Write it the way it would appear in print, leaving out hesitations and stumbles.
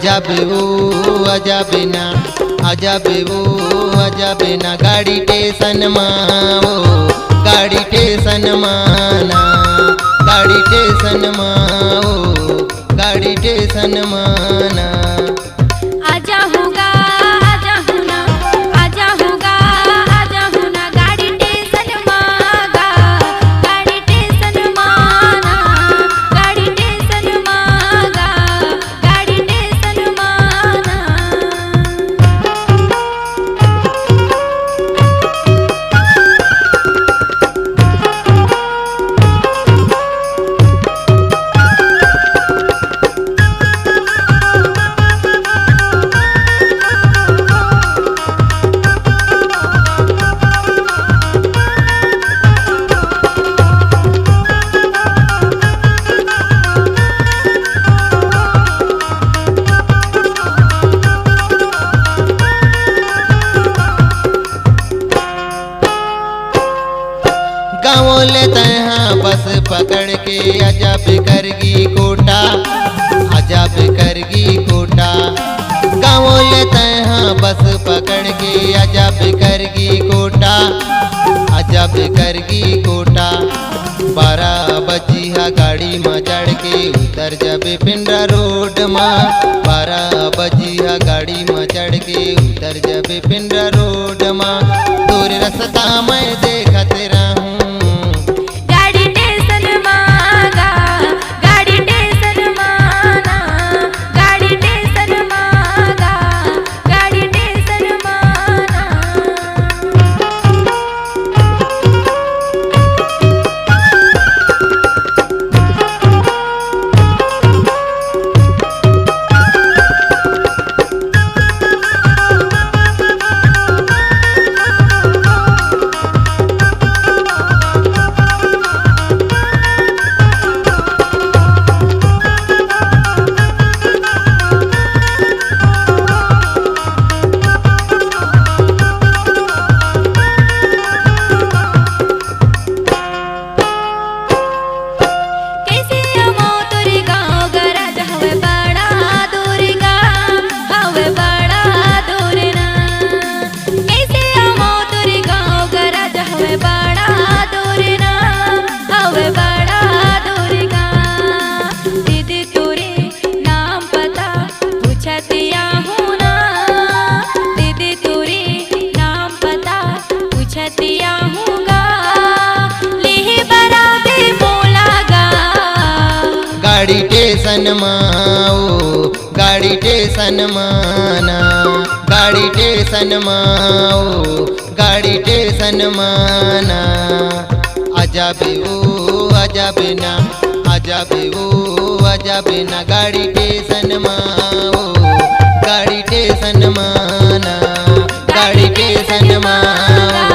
अजब ओ अजब ना अजब ओ अजब ना गाड़ी टेशन माओ गाड़ी टेशन माना गाड़ी टेशन माओ गाड़ी टेशन माना आजा होगा आजा होना आजा होगा आजा होना गाड़ी टेशन मांगा गाड़ी टेशन माना गाड़ी टेशन मांगा गाड़ी टेशन माना। गाँव लेते हैं बस पकड़ के अजब करगी कोटा अजब करगी कोटा गाँव लेते हैं बस पकड़ के अजब करगी कोटा अजब करगी कोटा 12 बजिया गाड़ी में चढ़ के उतर जब पिंडरा रोड में 12 बजिया गाड़ी में चढ़ के उतर जब पिंडरा रोड में दूर रास्ता में देखत रहूं गाड़ी टेशन मांगा गाड़ी टेशन माना गाड़ी टेशन मांगा गाड़ी टेशन माना। गाड़ी टेशन माओ गाड़ी टेशन माना गाड़ी टेशन माओ गाड़ी टेशन माना अजब ओ अजब ना अजब ओ अजब ना गाड़ी टेशन माओ गाड़ी टेशन माना गाड़ी टेशन माओ